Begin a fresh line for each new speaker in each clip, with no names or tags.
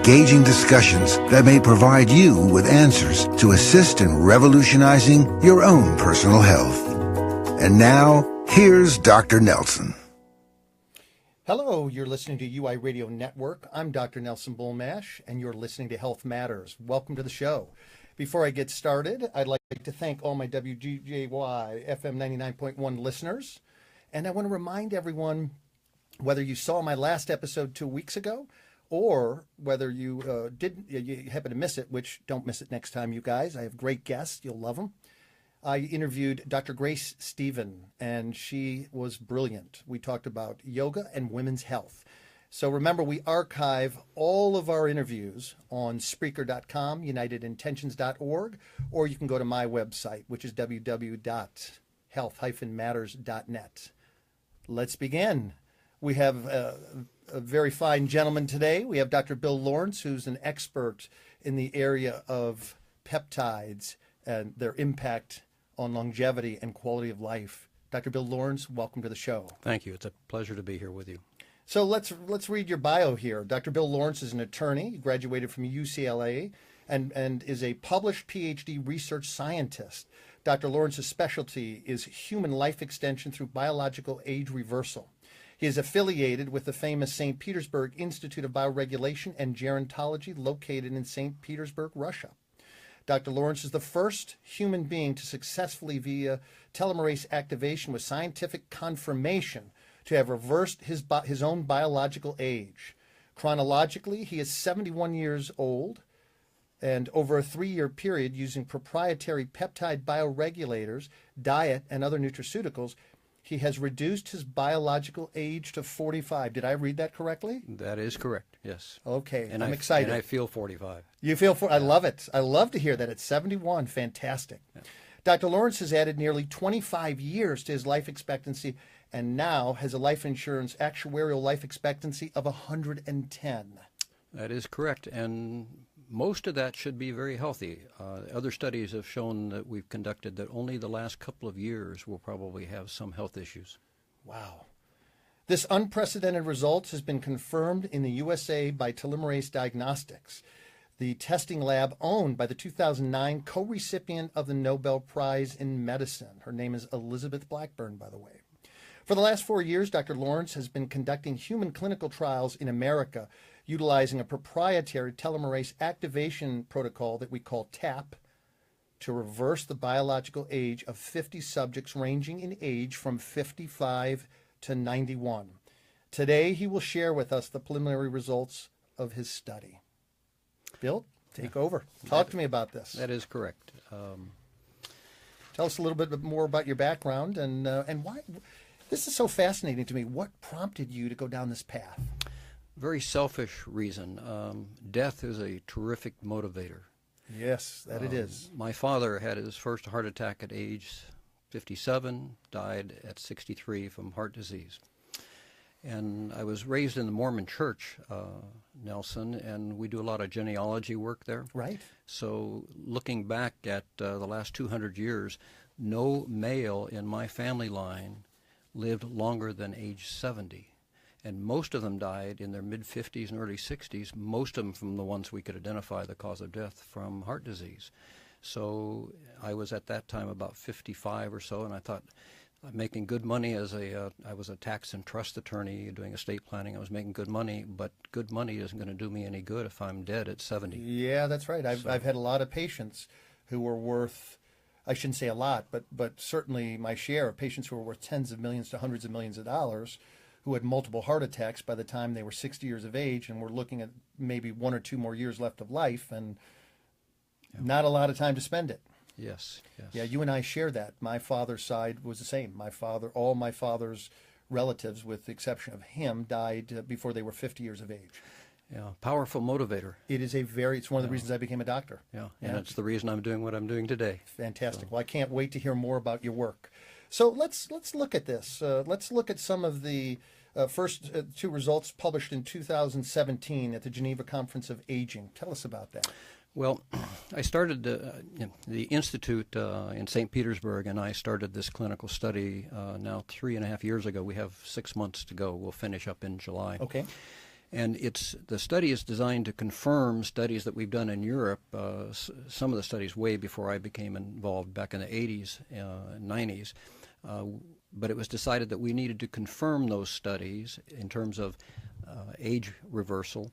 engaging discussions that may provide you with answers to assist in revolutionizing your own personal health. And now, here's Dr. Nelson.
Hello, you're listening to UI Radio Network. I'm Dr. Nelson Bulmash, and you're listening to Health Matters. Welcome to the show. Before I get started, I'd like to thank all my WGJY FM 99.1 listeners. And I want to remind everyone, whether you saw my last episode 2 weeks ago, or whether you you happen to miss it, which don't miss it next time, you guys. I have great guests. You'll love them. I interviewed Dr. Grace Stephen, and she was brilliant. We talked about yoga and women's health. So remember, we archive all of our interviews on Spreaker.com, UnitedIntentions.org, or you can go to my website, which is www.health-matters.net. Let's begin. We have a very fine gentleman today. We have Dr. Bill Lawerence, who's an expert in the area of peptides and their impact on longevity and quality of life. Dr. Bill Lawerence, welcome to the show.
Thank you. It's a pleasure to be here with you.
So let's read your bio here. Dr. Bill Lawerence is an attorney. He graduated from UCLA and is a published PhD research scientist. Dr. Lawerence's specialty is human life extension through biological age reversal. He is affiliated with the famous St. Petersburg Institute of Bioregulation and Gerontology located in St. Petersburg, Russia. Dr. Lawerence is the first human being to successfully, via telomerase activation with scientific confirmation, to have reversed his own biological age. Chronologically, he is 71 years old, and over a 3-year period, using proprietary peptide bioregulators, diet, and other nutraceuticals, he has reduced his biological age to 45. Did I read that correctly?
That is correct, yes.
Okay,
and
I'm excited.
And I feel 45.
You feel I love it. I love to hear that. At 71, fantastic. Yeah. Dr. Lawerence has added nearly 25 years to his life expectancy and now has a life insurance actuarial life expectancy of 110.
That is correct, and most of that should be very healthy. Other studies have shown that we've conducted that only the last couple of years will probably have some health issues.
Wow. This unprecedented result has been confirmed in the USA by Telomerase Diagnostics, the testing lab owned by the 2009 co-recipient of the Nobel Prize in Medicine. Her name is Elizabeth Blackburn, by the way. For the last 4 years, Dr. Lawerence has been conducting human clinical trials in America utilizing a proprietary telomerase activation protocol that we call TAP to reverse the biological age of 50 subjects ranging in age from 55 to 91. Today, he will share with us the preliminary results of his study. Bill, take over. Talk to me about this.
That is correct.
Tell us a little bit more about your background and why. This is so fascinating to me. What prompted you to go down this path?
Very selfish reason. Death is a terrific motivator.
Yes, that it is.
My father had his first heart attack at age 57, died at 63 from heart disease. And I was raised in the Mormon church, Nelson, and we do a lot of genealogy work there.
Right.
So looking back at the last 200 years, no male in my family line lived longer than age 70. And most of them died in their mid-50s and early 60s, most of them from the ones we could identify the cause of death from heart disease. So I was at that time about 55 or so, and I thought, I'm making good money I was a tax and trust attorney doing estate planning. I was making good money, but good money isn't going to do me any good if I'm dead at 70.
Yeah, that's right. I've had a lot of patients who were worth, I shouldn't say a lot, but certainly my share of patients who were worth tens of millions to hundreds of millions of dollars who had multiple heart attacks by the time they were 60 years of age and were looking at maybe 1 or 2 more years left of life and not a lot of time to spend it.
Yes, yes.
Yeah, you and I share that. My father's side was the same. All my father's relatives, with the exception of him, died before they were 50 years of age.
Yeah, powerful motivator.
It's one of the reasons I became a doctor.
Yeah, and it's the reason I'm doing what I'm doing today.
Fantastic. So. Well, I can't wait to hear more about your work. So let's look at this. Let's look at some of the first 2 results published in 2017 at the Geneva Conference of Aging. Tell us about that.
Well, I started the Institute in St. Petersburg, and I started this clinical study now 3.5 years ago. We have 6 months to go. We'll finish up in July.
Okay.
And the study is designed to confirm studies that we've done in Europe, some of the studies way before I became involved back in the 80s, 90s. But it was decided that we needed to confirm those studies in terms of age reversal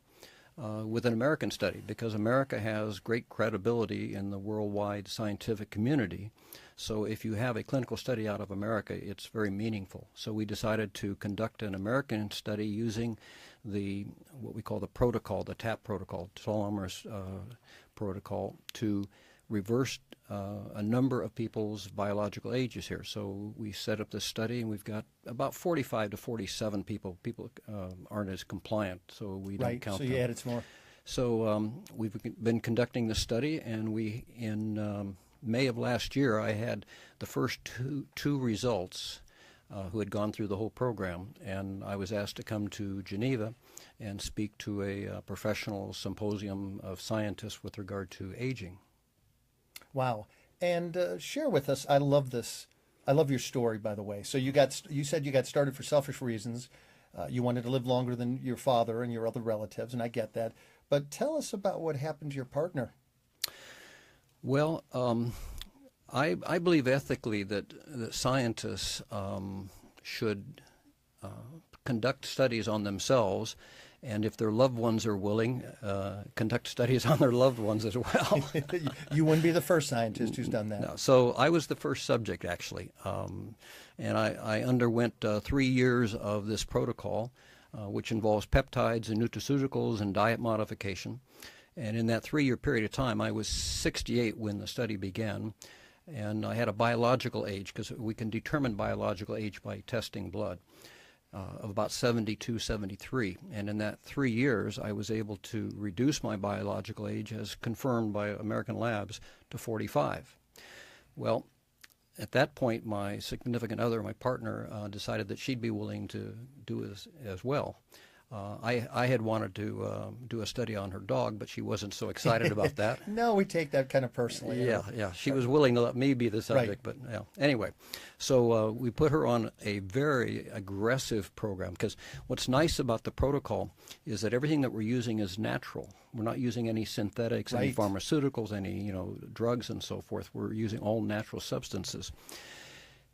with an American study, because America has great credibility in the worldwide scientific community. So if you have a clinical study out of America, it's very meaningful. So we decided to conduct an American study using what we call the protocol, the TAP protocol, telomerase protocol, to reverse a number of people's biological ages here. So we set up this study, and we've got about 45 to 47 people. People aren't as compliant, so we don't count them.
So you added some more.
So we've been conducting the study, and in May of last year, I had the first two results who had gone through the whole program, and I was asked to come to Geneva and speak to a professional symposium of scientists with regard to aging.
Wow. And share with us, I love this. I love your story, by the way. So you said you got started for selfish reasons. You wanted to live longer than your father and your other relatives, and I get that. But tell us about what happened to your partner.
Well, I believe ethically that scientists should conduct studies on themselves, and if their loved ones are willing, conduct studies on their loved ones as well.
You wouldn't be the first scientist who's done that.
No, so I was the first subject, actually, and I underwent 3 years of this protocol, which involves peptides and nutraceuticals and diet modification. And in that 3-year period of time, I was 68 when the study began, and I had a biological age, because we can determine biological age by testing blood, of about 72, 73. And in that 3 years, I was able to reduce my biological age, as confirmed by American labs, to 45. Well, at that point, my significant other, my partner, decided that she'd be willing to do as well. I had wanted to do a study on her dog, but she wasn't so excited about that.
No, we take that kind of personally.
Yeah. She was willing to let me be the subject,
right.
But yeah. Anyway, so we put her on a very aggressive program, because what's nice about the protocol is that everything that we're using is natural. We're not using any synthetics,
right.
any pharmaceuticals, any drugs and so forth. We're using all natural substances.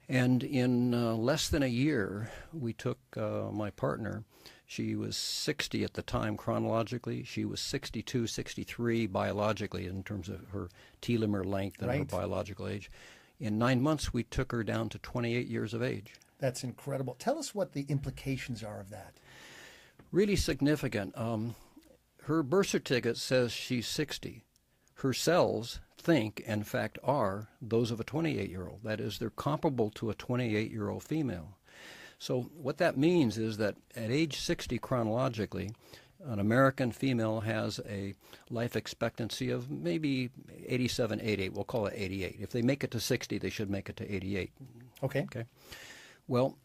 And in less than a year, we took my partner. She was 60 at the time chronologically. She was 62, 63 biologically in terms of her telomere length and
right.
her biological age. In 9 months, we took her down to 28 years of age.
That's incredible. Tell us what the implications are of that.
Really significant. Her birth certificate says she's 60. Her cells think, in fact, are those of a 28-year-old. That is, they're comparable to a 28-year-old female. So what that means is that at age 60 chronologically, an American female has a life expectancy of maybe 87, 88. We'll call it 88. If they make it to 60, they should make it to 88.
Okay.
Well,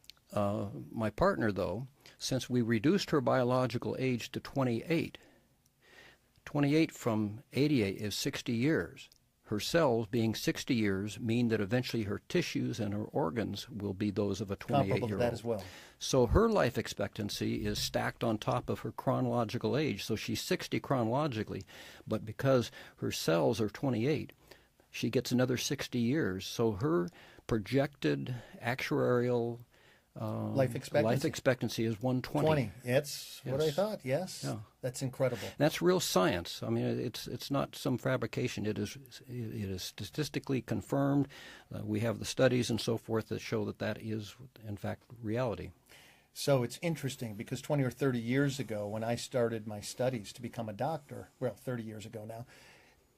my partner, though, since we reduced her biological age to 28, 28 from 88 is 60 years. Her cells, being 60 years, mean that eventually her tissues and her organs will be those of a 28-year-old.
Comparable to that as well.
So her life expectancy is stacked on top of her chronological age. So she's 60 chronologically, but because her cells are 28, she gets another 60 years. So her projected actuarial life expectancy is 120.
That's what I thought. Yes. Yeah. That's incredible.
That's real science. I mean, it's not some fabrication. It is statistically confirmed. We have the studies and so forth that show that is, in fact, reality.
So it's interesting because 20 or 30 years ago, when I started my studies to become a doctor, well, 30 years ago now,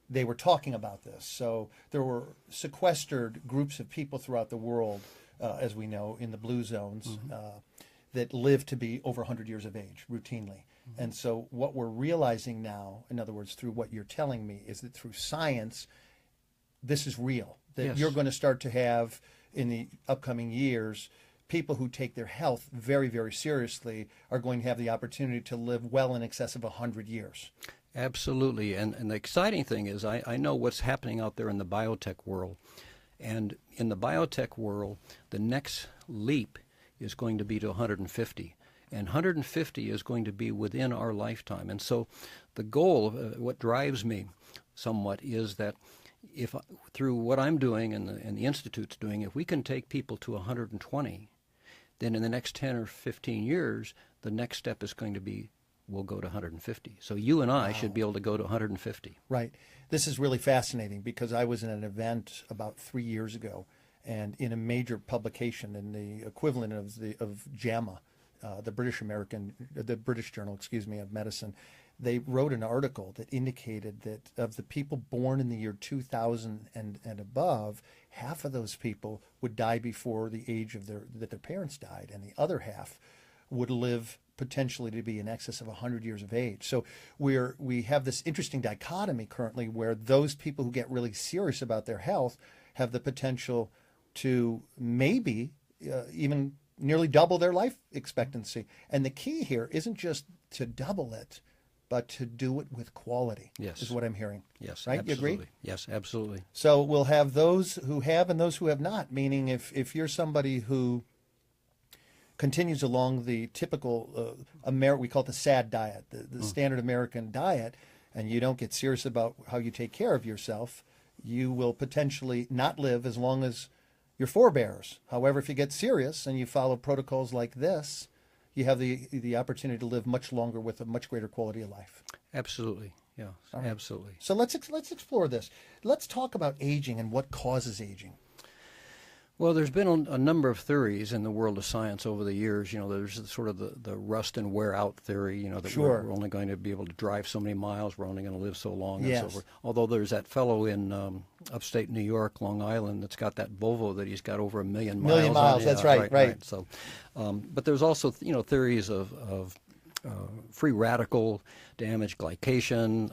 they were talking about this. So there were sequestered groups of people throughout the world, as we know, in the blue zones, mm-hmm. That live to be over 100 years of age routinely. Mm-hmm. And so what we're realizing now, in other words, through what you're telling me, is that through science, this is real. That
yes.
You're going to start to have, in the upcoming years, people who take their health very, very seriously are going to have the opportunity to live well in excess of 100 years.
Absolutely. And the exciting thing is I know what's happening out there in the biotech world. And in the biotech world, the next leap is going to be to 150. And 150 is going to be within our lifetime. And so the goal, what drives me somewhat, is that if through what I'm doing and the Institute's doing, if we can take people to 120, then in the next 10 or 15 years, the next step is going to be we'll go to 150. So you and I should be able to go to 150.
Right. This is really fascinating because I was in an event about 3 years ago, and in a major publication in the equivalent of JAMA, the British Journal, of Medicine, they wrote an article that indicated that of the people born in the year 2000 and above, half of those people would die before the age of that their parents died, and the other half would live potentially to be in excess of 100 years of age. So we have this interesting dichotomy currently where those people who get really serious about their health have the potential to maybe even nearly double their life expectancy. And the key here isn't just to double it, but to do it with quality.
Yes.
Is what I'm hearing.
Yes,
right?
absolutely.
You agree?
Yes, absolutely.
So we'll have those who have and those who have not, meaning if you're somebody who continues along the typical, we call it the SAD diet, the standard American diet, and you don't get serious about how you take care of yourself, you will potentially not live as long as your forebears. However, if you get serious and you follow protocols like this, you have the opportunity to live much longer with a much greater quality of life.
Absolutely. Yeah, right. Absolutely.
So let's explore this. Let's talk about aging and what causes aging.
Well, there's been a number of theories in the world of science over the years. You know, there's sort of the rust and wear out theory, you know, that we're only going to be able to drive so many miles, we're only going to live so long, and so forth. Although there's that fellow in upstate New York, Long Island, that's got that Volvo that he's got over 1 million miles.
Million miles, that's right.
So, but there's also, you know, theories of free radical damage, glycation,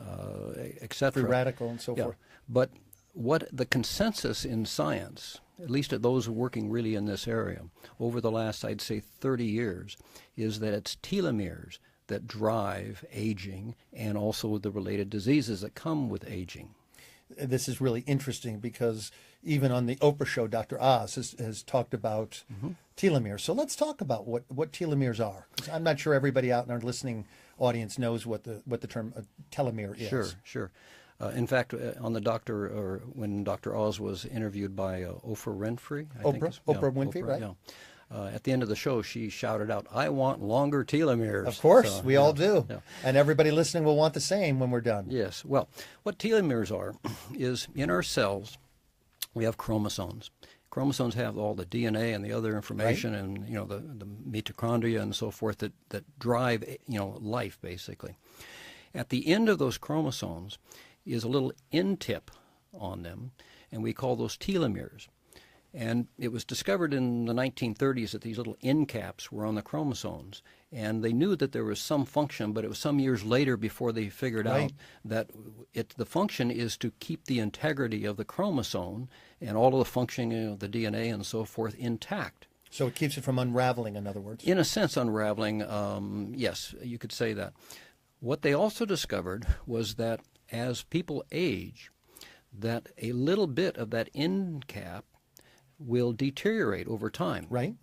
etc.
Free radical and so forth.
But what the consensus in science, at least at those working really in this area, over the last, I'd say, 30 years, is that it's telomeres that drive aging and also the related diseases that come with aging.
This is really interesting because even on the Oprah show, Dr. Oz has talked about telomeres. So let's talk about what telomeres are. 'Cause I'm not sure everybody out in our listening audience knows what the term telomere is.
Sure. In fact, on the doctor, or when Dr. Oz was interviewed by Oprah Winfrey,
Oprah Winfrey, right?
Yeah. At the end of the show, she shouted out, "I want longer telomeres."
Of course, we all do. Yeah. And everybody listening will want the same when we're done.
Yes. Well, what telomeres are is in our cells, we have chromosomes. Chromosomes have all the DNA and the other information, and you know the mitochondria and so forth that drive life basically. At the end of those chromosomes is a little end tip on them, and we call those telomeres. And it was discovered in the 1930s that these little end caps were on the chromosomes, and they knew that there was some function, but it was some years later before they figured out that the function is to keep the integrity of the chromosome and all of the functioning of the DNA and so forth intact.
So it keeps it from unraveling, in other words?
In a sense, unraveling, yes, you could say that. What they also discovered was that as people age, that a little bit of that end cap will deteriorate over time.
Right.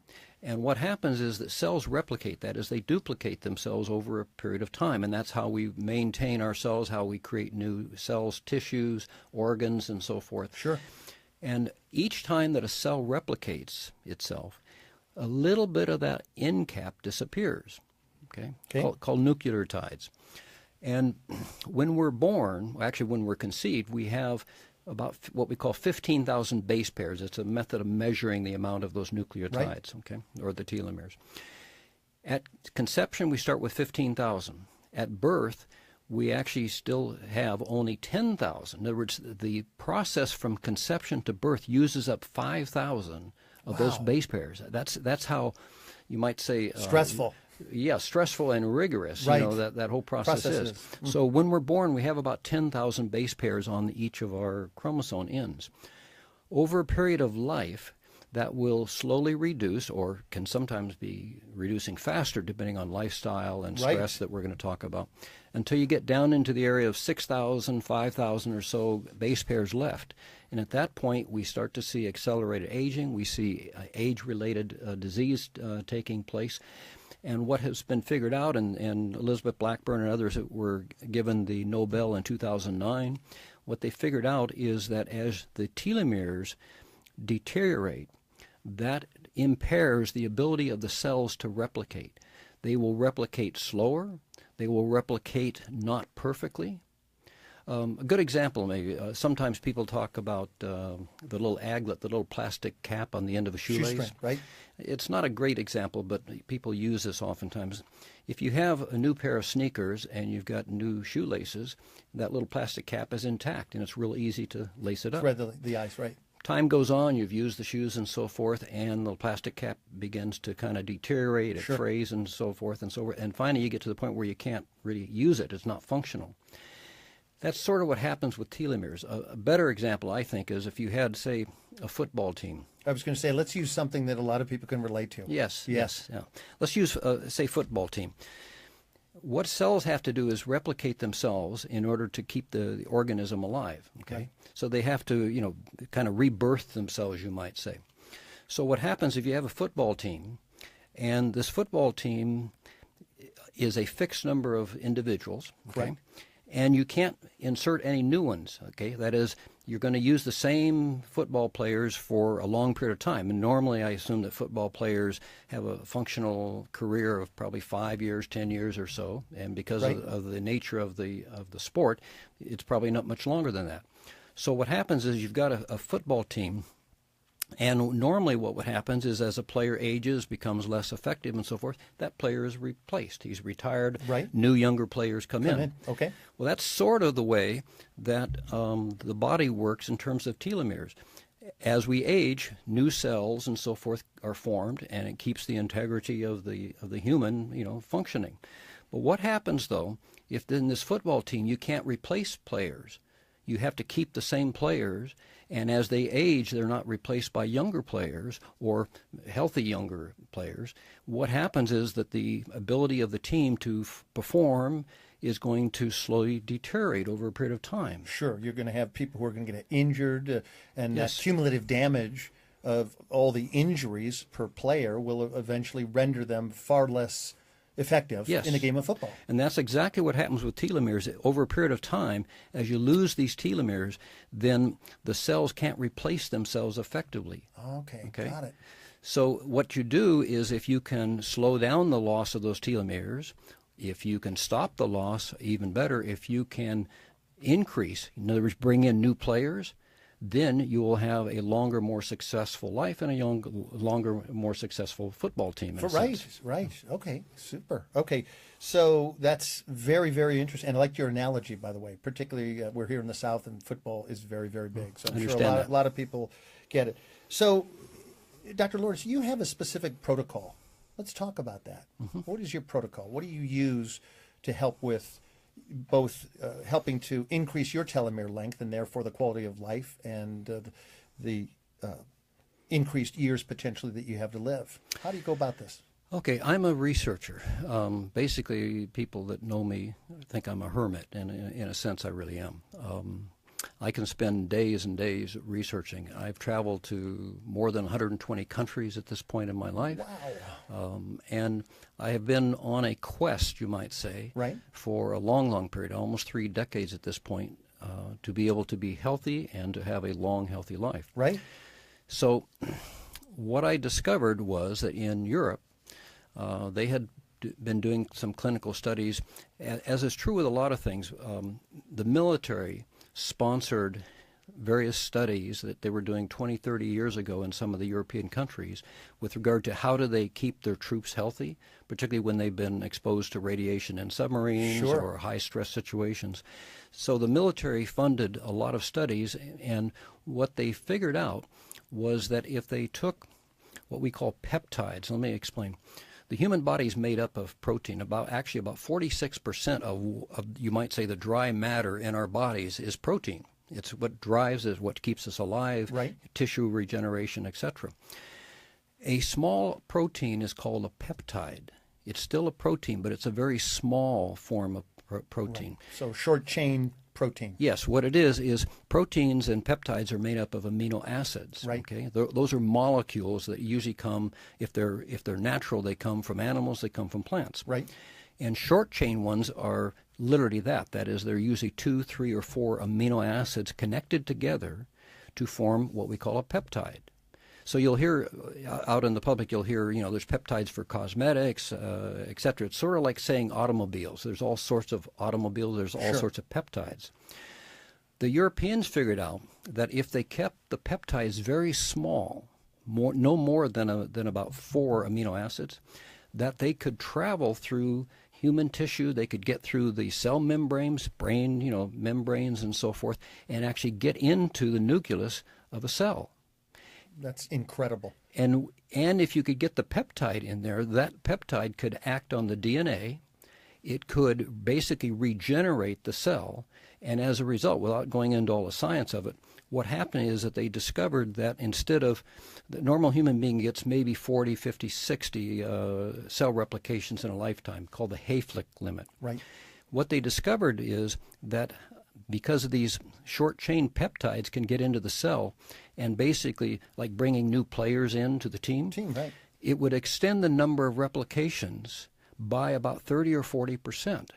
And what happens is that cells replicate that as they duplicate themselves over a period of time. And that's how we maintain our cells, how we create new cells, tissues, organs, and so forth.
Sure.
And each time that a cell replicates itself, a little bit of that end cap disappears, called nucleotides. And when we're born, actually when we're conceived, we have about what we call 15,000 base pairs. It's a method of measuring the amount of those nucleotides, or the telomeres. At conception, we start with 15,000. At birth, we actually still have only 10,000. In other words, the process from conception to birth uses up 5,000 of those base pairs. That's how you might say
stressful.
Stressful and rigorous, that whole process is. So when we're born, we have about 10,000 base pairs on each of our chromosome ends. Over a period of life, that will slowly reduce, or can sometimes be reducing faster depending on lifestyle and stress that we're going to talk about, until you get down into the area of 6,000, 5,000 or so base pairs left. And at that point, we start to see accelerated aging. We see age-related disease taking place. And what has been figured out, and Elizabeth Blackburn and others that were given the Nobel in 2009, what they figured out is that as the telomeres deteriorate, that impairs the ability of the cells to replicate. They will replicate slower. They will replicate not perfectly. A good example, maybe, sometimes people talk about the little aglet, the little plastic cap on the end of a shoelace.
Shoestring, right?
It's not a great example, but people use this oftentimes. If you have a new pair of sneakers and you've got new shoelaces, that little plastic cap is intact, and it's real easy to lace it up.
Thread the ice, right?
Time goes on, you've used the shoes and so forth, and the plastic cap begins to kind of deteriorate, it frays and so forth, and finally you get to the point where you can't really use it. It's not functional. That's sort of what happens with telomeres. A better example, I think, is if you had, say, a football team.
I was going to say, let's use something that a lot of people can relate to.
Yes. Yeah. Let's use, say, football team. What cells have to do is replicate themselves in order to keep the organism alive. Okay?
Right.
So they have to, kind of rebirth themselves, you might say. So what happens if you have a football team, and this football team is a fixed number of individuals, okay?
Right.
And you can't insert any new ones, okay? That is, you're going to use the same football players for a long period of time. And normally I assume that football players have a functional career of probably 5 years, 10 years or so. And because of the nature of the sport, it's probably not much longer than that. So what happens is you've got a football team, and normally what happens is as a player ages, becomes less effective and so forth, that player is replaced. He's retired.
Right.
New younger players come in.
Okay.
Well, that's sort of the way that the body works in terms of telomeres. As we age, new cells and so forth are formed, and it keeps the integrity of the human, functioning. But what happens, though, if in this football team you can't replace players? You have to keep the same players, and as they age, they're not replaced by younger players or healthy younger players. What happens is that the ability of the team to perform is going to slowly deteriorate over a period of time.
Sure, you're going to have people who are going to get injured, and
Yes.
that cumulative damage of all the injuries per player will eventually render them far less effective
Yes.
in a game of football.
And that's exactly what happens with telomeres. Over a period of time, as you lose these telomeres, then the cells can't replace themselves effectively.
Okay, got it.
So what you do is, if you can slow down the loss of those telomeres, if you can stop the loss, even better, if you can increase, in other words, bring in new players, then you will have a longer, more successful life and a longer, more successful football team. In a sense.
Right. Okay, super. Okay, so that's very, very interesting. And I like your analogy, by the way. Particularly, we're here in the South, and football is very, very big. So I'm sure a lot of people get it. So, Dr. Lawerence, you have a specific protocol. Let's talk about that. Mm-hmm. What is your protocol? What do you use to help with both helping to increase your telomere length and therefore the quality of life, and the increased years potentially that you have to live? How do you go about this?
Okay, I'm a researcher. Basically, people that know me think I'm a hermit, and in a sense I really am. I can spend days and days researching. I've traveled to more than 120 countries at this point in my life.
Wow.
And I have been on a quest, you might say,
Right.
for a long, long period, almost 3 decades at this point, to be able to be healthy and to have a long, healthy life.
Right.
So what I discovered was that in Europe, they had been doing some clinical studies. As is true with a lot of things, the military sponsored various studies that they were doing 20, 30 years ago in some of the European countries with regard to how do they keep their troops healthy, particularly when they've been exposed to radiation in submarines or high-stress situations. So the military funded a lot of studies, and what they figured out was that if they took what we call peptides, let me explain. The human body is made up of protein. About 46% of, you might say, the dry matter in our bodies is protein. It's what drives us, what keeps us alive,
right.
Tissue regeneration, etc. A small protein is called a peptide. It's still a protein, but it's a very small form of protein.
Right. So short chain protein.
Yes, what it is proteins and peptides are made up of amino acids.
Right.
Okay, those are molecules that usually come, if they're natural, they come from animals, they come from plants.
Right.
And short chain ones are literally that. That is, they're usually 2, 3, or 4 amino acids connected together to form what we call a peptide. So you'll hear out in the public, you'll hear, there's peptides for cosmetics, et cetera. It's sort of like saying automobiles. There's all sorts of automobiles. There's all sorts of peptides. The Europeans figured out that if they kept the peptides very small, no more than about 4 amino acids, that they could travel through human tissue. They could get through the cell membranes, brain, membranes and so forth, and actually get into the nucleus of a cell.
That's incredible.
And if you could get the peptide in there, that peptide could act on the DNA. It could basically regenerate the cell. And as a result, without going into all the science of it, what happened is that they discovered that instead of the normal human being gets maybe 40, 50, 60 cell replications in a lifetime, called the Hayflick limit.
Right.
What they discovered is that because of these short chain peptides can get into the cell and basically like bringing new players into the team,
Right.
it would extend the number of replications by about 30 or 40%.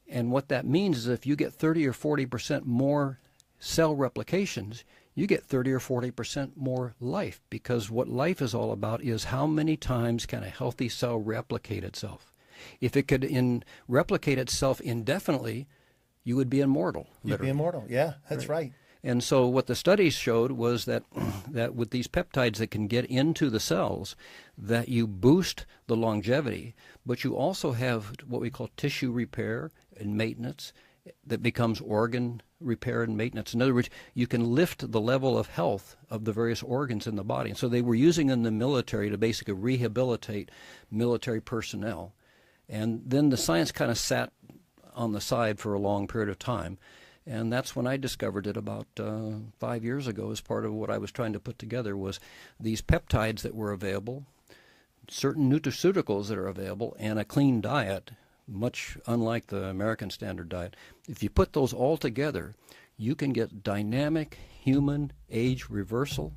And what that means is if you get 30 or 40% more cell replications, you get 30 or 40% more life, because what life is all about is how many times can a healthy cell replicate itself. If it could replicate itself indefinitely, you would be immortal.
You'd be immortal. Yeah, that's right.
And so what the studies showed was that with these peptides that can get into the cells, that you boost the longevity, but you also have what we call tissue repair and maintenance that becomes organ repair and maintenance. In other words, you can lift the level of health of the various organs in the body. And so they were using in the military to basically rehabilitate military personnel. And then the science kind of sat on the side for a long period of time. And that's when I discovered it about 5 years ago. As part of what I was trying to put together was these peptides that were available, certain nutraceuticals that are available, and a clean diet, much unlike the American standard diet. If you put those all together, you can get dynamic human age reversal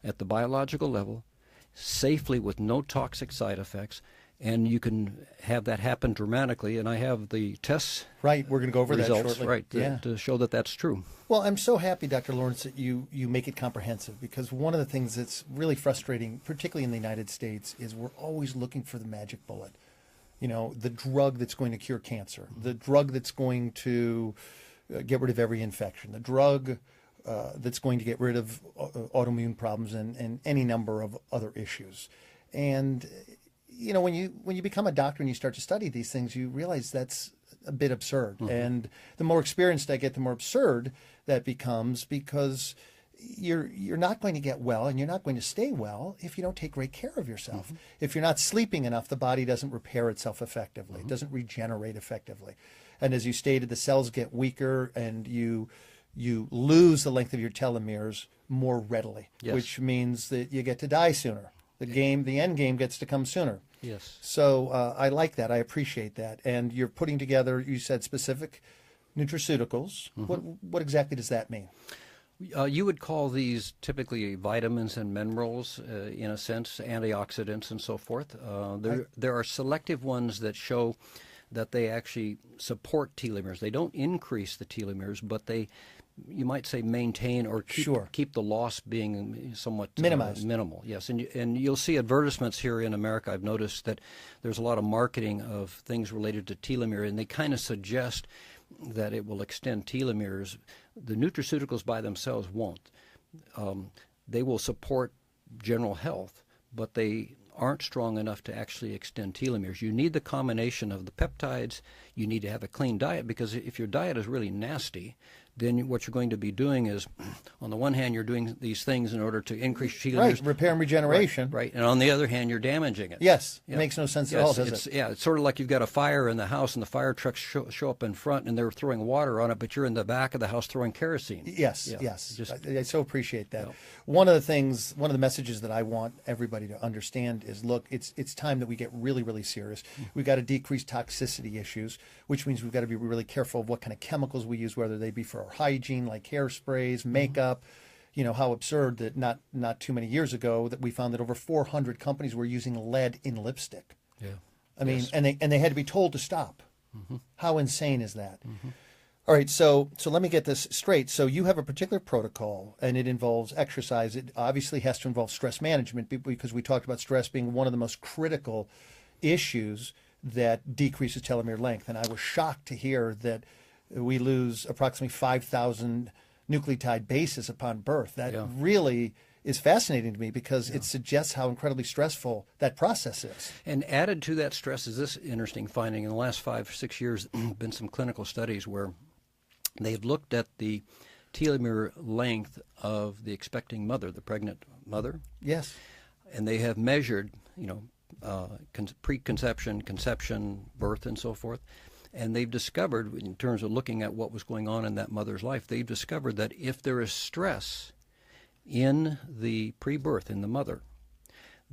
at the biological level, safely with no toxic side effects, and you can have that happen dramatically. And I have the tests.
Right, we're going to go over
results,
that shortly.
Right, to show that that's true.
Well, I'm so happy, Dr. Lawerence, that you make it comprehensive, because one of the things that's really frustrating, particularly in the United States, is we're always looking for the magic bullet. The drug that's going to cure cancer, the drug that's going to get rid of every infection, the drug that's going to get rid of autoimmune problems and any number of other issues. And when you become a doctor and you start to study these things, you realize that's a bit absurd. Mm-hmm. And the more experienced I get, the more absurd that becomes, because you're not going to get well and you're not going to stay well if you don't take great care of yourself. Mm-hmm. If you're not sleeping enough, the body doesn't repair itself effectively. Mm-hmm. It doesn't regenerate effectively. And as you stated, the cells get weaker and you lose the length of your telomeres more readily, yes, which means that you get to die sooner. The end game gets to come sooner.
Yes.
So I like that. I appreciate that. And you're putting together, you said, specific nutraceuticals. Mm-hmm. What exactly does that mean?
You would call these typically vitamins and minerals, in a sense, antioxidants and so forth. There are selective ones that show that they actually support telomeres. They don't increase the telomeres, but they, you might say, maintain or keep the loss being somewhat
minimized.
Minimal. Yes, and you'll see advertisements here in America. I've noticed that there's a lot of marketing of things related to telomere, and they kind of suggest that it will extend telomeres. The nutraceuticals by themselves won't. They will support general health, but they aren't strong enough to actually extend telomeres. You need the combination of the peptides. You need to have a clean diet, because if your diet is really nasty, then what you're going to be doing is, on the one hand, you're doing these things in order to increase telomeres.
Right, repair and regeneration.
Right. And on the other hand, you're damaging it.
Yes, it makes no sense at all, does it?
Yeah, it's sort of like you've got a fire in the house and the fire trucks show up in front and they're throwing water on it, but you're in the back of the house throwing kerosene.
Yes. I so appreciate that. One of the messages that I want everybody to understand recommend is, look, it's time that we get really, really serious. We've got to decrease toxicity issues, which means we've got to be really careful of what kind of chemicals we use, whether they be for our hygiene, like hairsprays, makeup. You know, how absurd that not too many years ago that we found that over 400 companies were using lead in lipstick.
Yeah.
I mean,
Yes.
and they had to be told to stop. How insane is that? All right, so let me get this straight. So you have a particular protocol, and it involves exercise. It obviously has to involve stress management because we talked about stress being one of the most critical issues that decreases telomere length. And I was shocked to hear that we lose approximately 5,000 nucleotide bases upon birth. That really is fascinating to me because it suggests how incredibly stressful that process is.
And added to that stress is this interesting finding. In the last 5 or 6 years, there have been some clinical studies where they've looked at the telomere length of the expecting mother, the pregnant mother.
Yes.
And they have measured, preconception, conception, birth, and so forth. And they've discovered, in terms of looking at what was going on in that mother's life, they've discovered that if there is stress in the pre-birth, in the mother,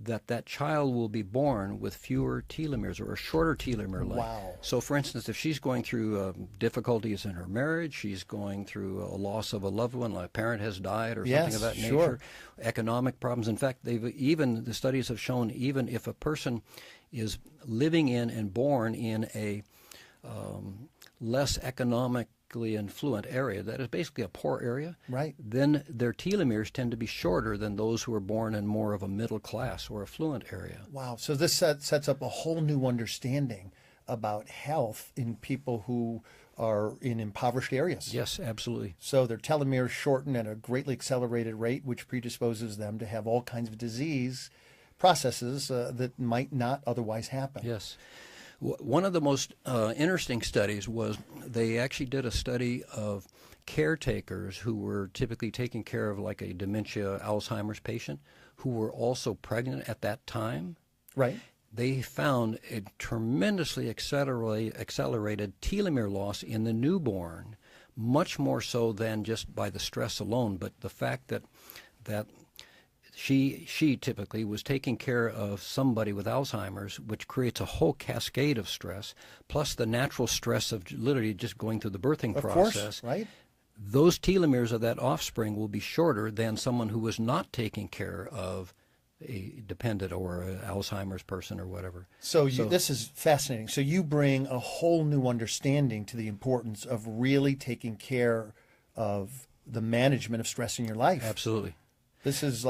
that child will be born with fewer telomeres or a shorter telomere length.
Wow.
So, for instance, if she's going through difficulties in her marriage, she's going through a loss of a loved one, like a parent has died or something of that nature, economic problems. In fact, the studies have shown even if a person is living in and born in a less economically affluent area, that is basically a poor area,
right,
then their telomeres tend to be shorter than those who are born in more of a middle class or affluent area.
Wow. So this sets up a whole new understanding about health in people who are in impoverished areas.
Yes, absolutely.
So their telomeres shorten at a greatly accelerated rate, which predisposes them to have all kinds of disease processes that might not otherwise happen.
Yes. One of the most interesting studies was they actually did a study of caretakers who were typically taking care of like a dementia, Alzheimer's patient who were also pregnant at that time.
Right.
They found a tremendously accelerated telomere loss in the newborn, much more so than just by the stress alone, but the fact that she typically was taking care of somebody with Alzheimer's, which creates a whole cascade of stress, plus the natural stress of literally just going through the birthing process.
Course, right?
Those telomeres of that offspring will be shorter than someone who was not taking care of a dependent or an Alzheimer's person or whatever.
So this is fascinating. So you bring a whole new understanding to the importance of really taking care of the management of stress in your life.
Absolutely.
This is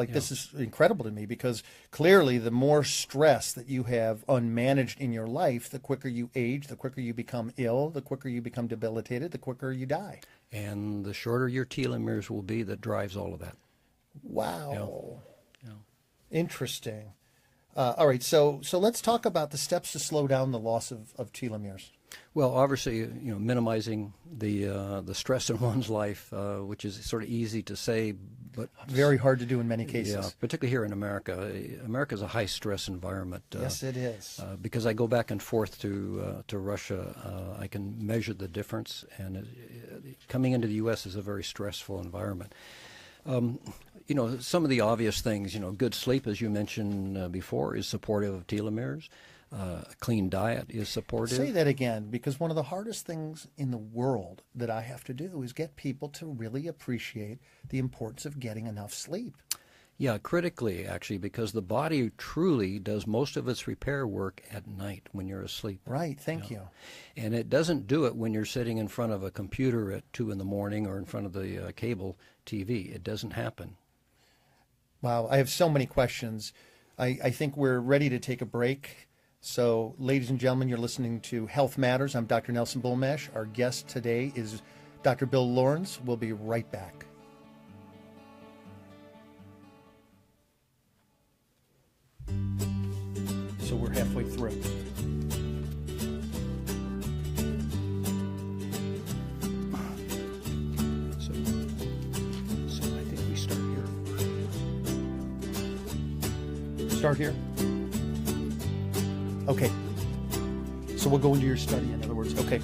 incredible to me because clearly the more stress that you have unmanaged in your life, the quicker you age, the quicker you become ill, the quicker you become debilitated, the quicker you die.
And the shorter your telomeres will be, that drives all of that.
Wow.
Yeah.
Interesting. All right, so let's talk about the steps to slow down the loss of telomeres.
Well, obviously, minimizing the stress in one's life, which is sort of easy to say, but
very hard to do in many cases.
Yeah, particularly here in America. America is a high-stress environment.
Yes, it is.
Because I go back and forth to Russia, I can measure the difference, and coming into the U.S. is a very stressful environment. Some of the obvious things, good sleep, as you mentioned before, is supportive of telomeres. A clean diet is supportive.
Say that again, because one of the hardest things in the world that I have to do is get people to really appreciate the importance of getting enough sleep.
Yeah, critically, actually, because the body truly does most of its repair work at night when you're asleep.
Right, thank you.
And it doesn't do it when you're sitting in front of a computer at 2 in the morning or in front of the cable TV. It doesn't happen.
Wow, I have so many questions. I think we're ready to take a break. So, ladies and gentlemen, you're listening to Health Matters. I'm Dr. Nelson Bulmesh. Our guest today is Dr. Bill Lawerence. We'll be right back. So we're halfway through.
So I think we start here.
Start here? Okay. So we'll go into your study, in other words. Okay.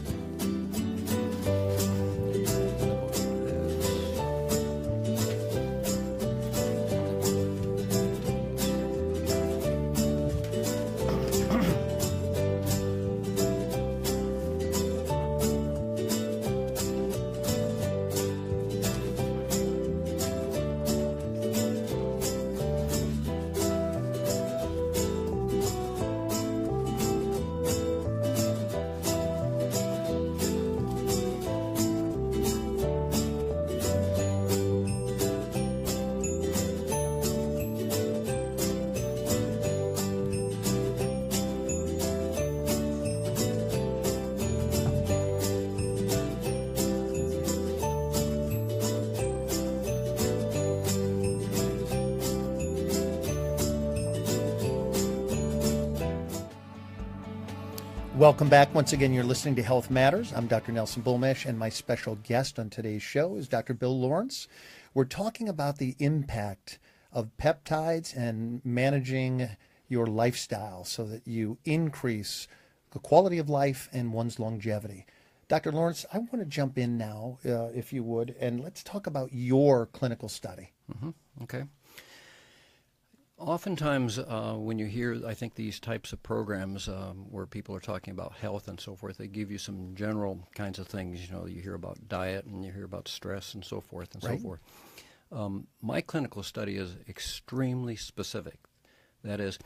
Welcome back. Once again, you're listening to Health Matters. I'm Dr. Nelson Bulmesh, and my special guest on today's show is Dr. Bill Lawerence. We're talking about the impact of peptides and managing your lifestyle so that you increase the quality of life and one's longevity. Dr. Lawerence, I want to jump in now, if you would, and let's talk about your clinical study.
Okay. Oftentimes, when you hear, I think, these types of programs where people are talking about health and so forth, they give you some general kinds of things. You know, you hear about diet and you hear about stress and so forth and so forth. My clinical study is extremely specific. That is,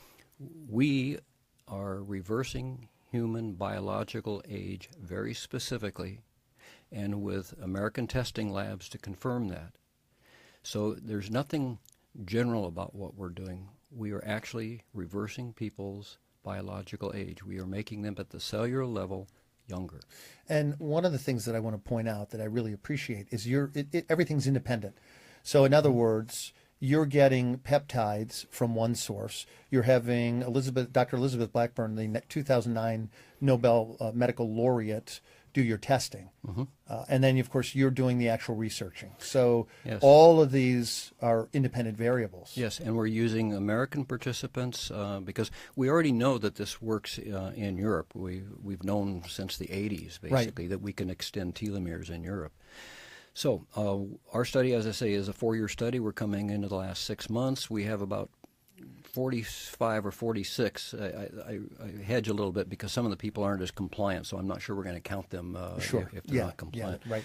we are reversing human biological age very specifically and with American testing labs to confirm that. So there's nothing general about what we're doing. We are actually reversing people's biological age. We are making them at the cellular level younger.
And one of the things that I want to point out that I really appreciate is everything's independent. So in other words, you're getting peptides from one source. You're having Dr. Elizabeth Blackburn, the 2009 Nobel Medical Laureate, do your testing. And then, of course, you're doing the actual researching. So all of these are independent variables.
Yes, and we're using American participants because we already know that this works in Europe. We've known since the 80s, basically, that we can extend telomeres in Europe. So our study, as I say, is a 4-year study. We're coming into the last 6 months. We have about 45 or 46. I hedge a little bit because some of the people aren't as compliant, so I'm not sure we're going to count them if they're not compliant.
Right.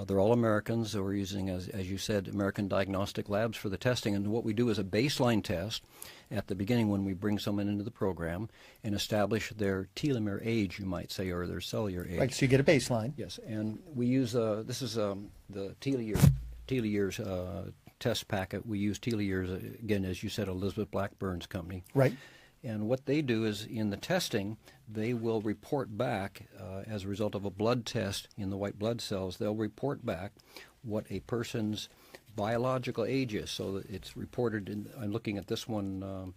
They're all Americans. We're using, as you said, American diagnostic labs for the testing. And what we do is a baseline test at the beginning when we bring someone into the program and establish their telomere age, you might say, or their cellular age.
Right, so you get a baseline.
Yes, and we use, this is the telomeres test packet. We use telomeres, again, as you said, Elizabeth Blackburn's company.
Right.
And what they do is in the testing, they will report back as a result of a blood test in the white blood cells, they'll report back what a person's biological age is. So that it's reported, I'm looking at this one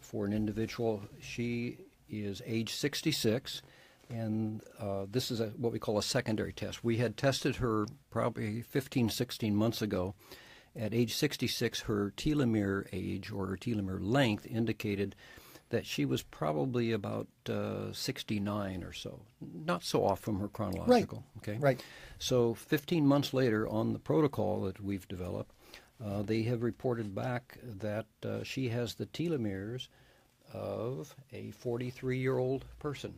for an individual. She is age 66, and this is what we call a secondary test. We had tested her probably 15, 16 months ago. At age 66, her telomere age or her telomere length indicated that she was probably about 69 or so, not so off from her chronological.
Right.
Okay.
Right.
So 15 months later, on the protocol that we've developed, they have reported back that she has the telomeres of a 43-year-old person.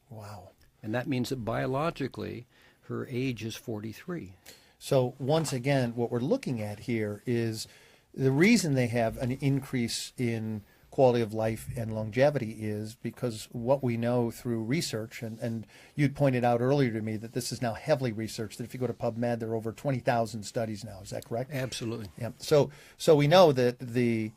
Wow.
And that means that biologically, her age is 43.
So once again, what we're looking at here is the reason they have an increase in quality of life and longevity is because what we know through research, and you'd pointed out earlier to me that this is now heavily researched, that if you go to PubMed, there are over 20,000 studies now. Is that correct?
Absolutely.
Yeah. So we know that the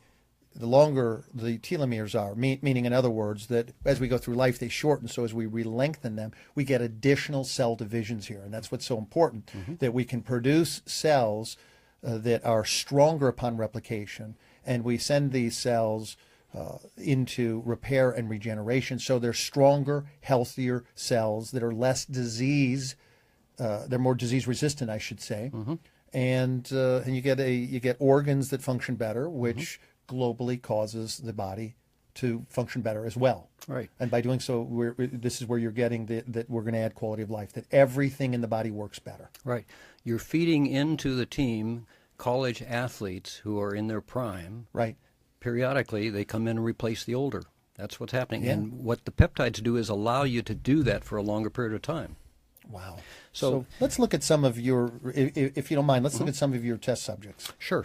longer the telomeres are, meaning in other words, that as we go through life, they shorten. So as we re-lengthen them, we get additional cell divisions here. And that's what's so important, that we can produce cells that are stronger upon replication. And we send these cells into repair and regeneration. So they're stronger, healthier cells that are less disease. They're more disease resistant, I should say. And you get organs that function better, which globally causes the body to function better as well.
Right.
And by doing so, this is where you're getting that we're going to add quality of life, that everything in the body works better.
Right. You're feeding into the team college athletes who are in their prime.
Right.
Periodically, they come in and replace the older. That's what's happening.
Yeah.
And what the peptides do is allow you to do that for a longer period of time.
Wow.
So
let's look at some of your, if you don't mind, let's look at some of your test subjects.
Sure.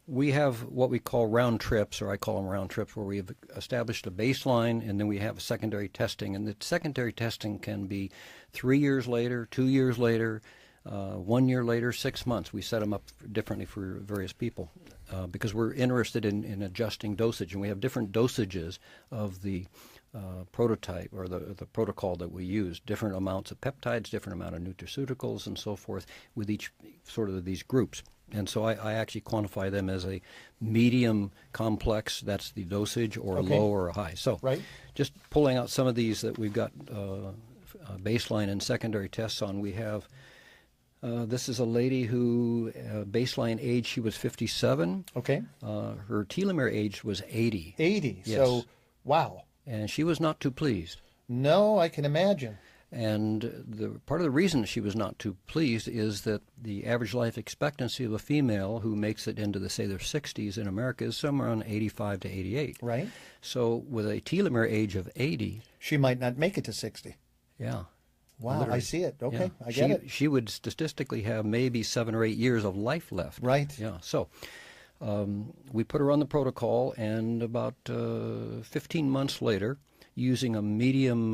We have what we call round trips, or I call them round trips, where we have established a baseline and then we have secondary testing. And the secondary testing can be 3 years later, 2 years later, 1 year later, 6 months. We set them up differently for various people because we're interested in adjusting dosage. And we have different dosages of the prototype or the protocol that we use, different amounts of peptides, different amount of nutraceuticals, and so forth, with each sort of these groups. And so I actually quantify them as a medium complex, that's the dosage, or
Okay.
a low or a high. So
Right.
just pulling out some of these that we've got baseline and secondary tests on, we have, this is a lady who, baseline age, she was 57.
Okay.
Her telomere age was 80.
80.
Yes.
So, wow.
And she was not too pleased.
No, I can imagine.
And the part of the reason she was not too pleased is that the average life expectancy of a female who makes it into, say, their 60s in America is somewhere around 85 to 88.
Right.
So with a telomere age of 80,
She might not make it to 60.
yeah.
Wow,
Literally.
I see it. Okay,
Yeah.
I get it.
She would statistically have maybe 7 or 8 years of life left.
Right.
Yeah. So we put her on the protocol, and about 15 months later, using a medium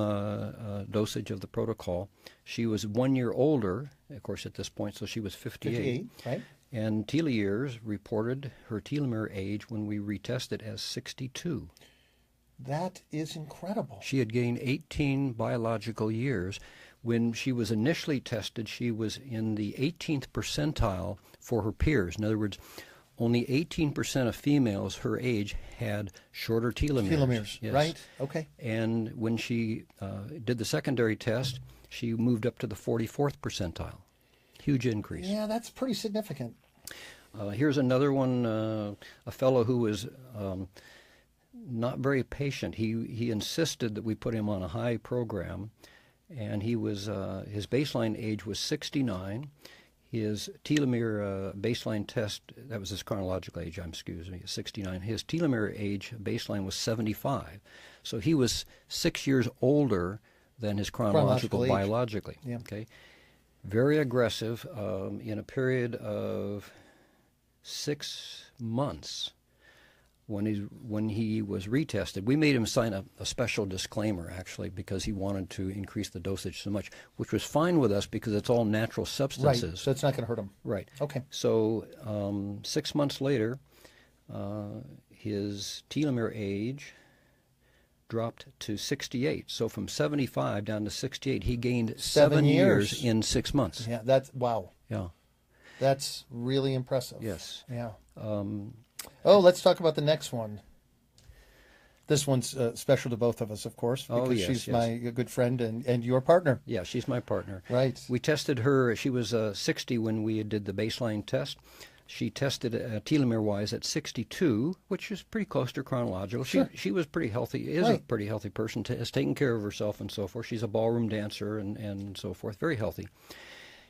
dosage of the protocol, she was 1 year older, of course, at this point, so she was 58.
58, right?
And telomeres reported her telomere age when we retested as 62.
That is incredible.
She had gained 18 biological years. When she was initially tested, she was in the 18th percentile for her peers. In other words, only 18% of females her age had shorter telomeres.
Telomeres,
Yes.
right? Okay.
And when she did the secondary test, she moved up to the 44th percentile. Huge increase.
Yeah, that's pretty significant.
Here's another one, a fellow who was not very patient. He insisted that we put him on a high program, and he was his baseline age was 69. His telomere baseline test, that was his chronological age, 69. His telomere age baseline was 75. So he was 6 years older than his chronological
age.
biologically.
Yeah.
Okay. Very aggressive. In a period of 6 months, when he was retested, we made him sign a special disclaimer, actually, because he wanted to increase the dosage so much, which was fine with us because it's all natural
Right.
substances.
So it's not going to hurt him.
Right.
Okay.
So 6 months later, his telomere age dropped to 68. So from 75 down to 68, he gained 7 years in 6 months.
Yeah, that's wow.
Yeah.
That's really impressive.
Yes.
Yeah. Let's talk about the next one. This one's special to both of us, of course, because
Oh, yes,
she's
yes.
my good friend and your partner.
Yeah, she's my partner.
Right.
We tested her. She was 60 when we did the baseline test. She tested telomere-wise at 62, which is pretty close to chronological.
Sure.
She was pretty healthy, is a
Right.
pretty healthy person, has taken care of herself and so forth. She's a ballroom dancer and so forth, very healthy.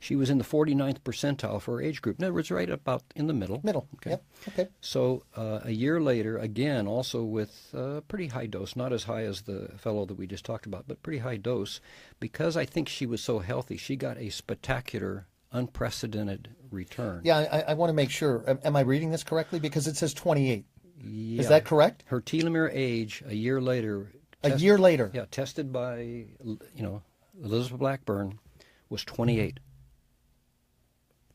She was in the 49th percentile for her age group. In other words, right about in the middle.
Middle.
Okay.
Yep. Okay.
So a year later, again, also with a pretty high dose, not as high as the fellow that we just talked about, but pretty high dose, because I think she was so healthy, she got a spectacular, unprecedented return.
Yeah, I want to make sure. Am I reading this correctly? Because it says 28.
Yeah.
Is that correct?
Her telomere age a year later.
A year later.
Yeah, tested by, Elizabeth Blackburn, was 28.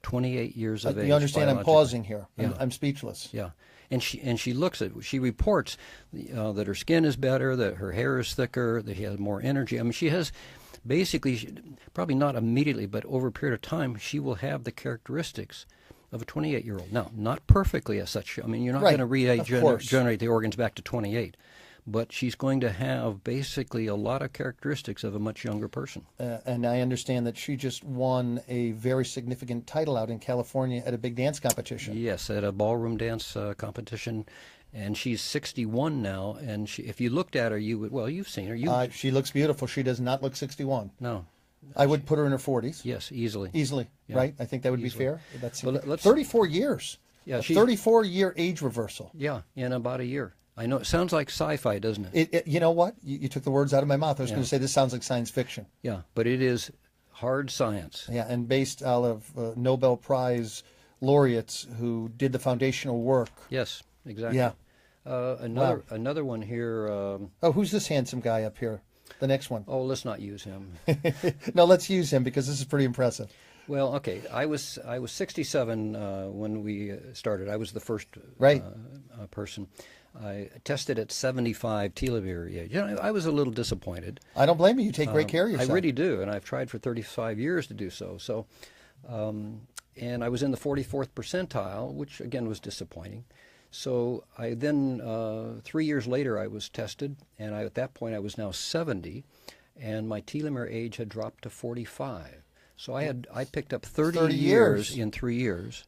28 years of age.
You understand? I'm
biologically.
pausing here.
Yeah.
I'm speechless.
Yeah, and she looks at, she reports that her skin is better, that her hair is thicker, that she has more energy. I mean, she has basically, probably not immediately, but over a period of time, she will have the characteristics of a 28-year-old. Now, not perfectly as such. I mean, you're not
Right,
going to
of course.
regenerate the organs back to 28. But she's going to have basically a lot of characteristics of a much younger person.
And I understand that she just won a very significant title out in California at a big dance competition.
Yes, at a ballroom dance competition. And she's 61 now. And if you looked at her, you would, well, you've seen her.
She looks beautiful. She does not look 61.
No.
I would put her in her 40s.
Yes, easily.
Easily,
Yeah.
right? I think that would
Easily.
be fair. That's
Well, let's-
34 years.
Yeah,
a
she's-
34-year age reversal.
Yeah, in about a year. I know it sounds like sci-fi, doesn't it?
You know what? You took the words out of my mouth. I was going to say this sounds like science fiction.
Yeah, but it is hard science.
Yeah, and based out of Nobel Prize laureates who did the foundational work.
Yes, exactly.
Yeah.
Another one here.
Oh, who's this handsome guy up here? The next one.
Oh, let's not use him.
No, let's use him because this is pretty impressive.
Well, okay. I was 67 when we started. I was the first
Right.
Person. I tested at 75 telomere age. You know, I was a little disappointed.
I don't blame you. You take great care of yourself.
I really do, and I've tried for 35 years to do so. And I was in the 44th percentile, which again was disappointing. So I then, 3 years later, I was tested, and at that point I was now 70, and my telomere age had dropped to 45. So I picked up 30 years in 3 years.